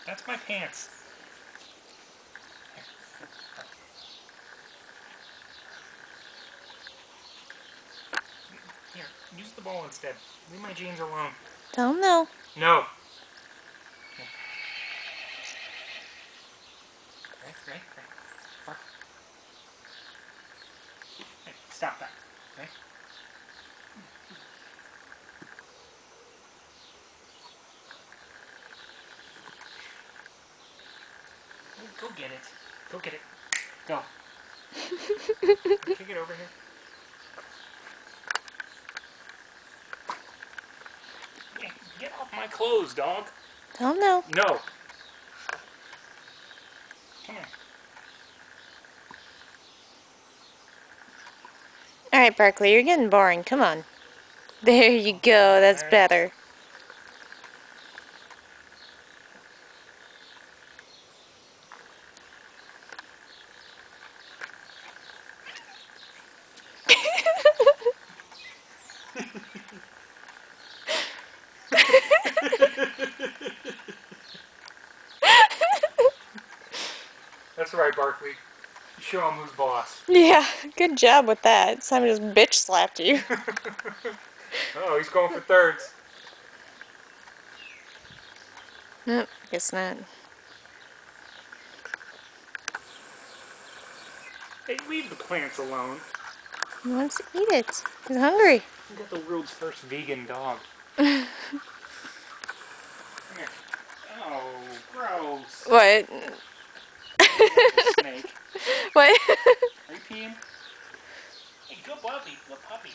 That's my pants. Here, use the ball instead. Leave my jeans alone. Tell him no. No. Right. Bark. Hey, stop that. Right? Go get it. Go get it. Go. Kick it over here. Get off my clothes, dog. Tell him no. No. Come here. Alright, Barkley, you're getting boring. Come on. There you go. That's better. That's right, Barkley. Show him who's boss. Yeah, good job with that. Simon just bitch slapped you. Oh, he's going for thirds. Nope, guess not. Hey, leave the plants alone. He wants to eat it. He's hungry. You got the world's first vegan dog. Come here. Oh, gross. What? Like a snake. What? Are you peeing? Hey, good puppy. Good puppy.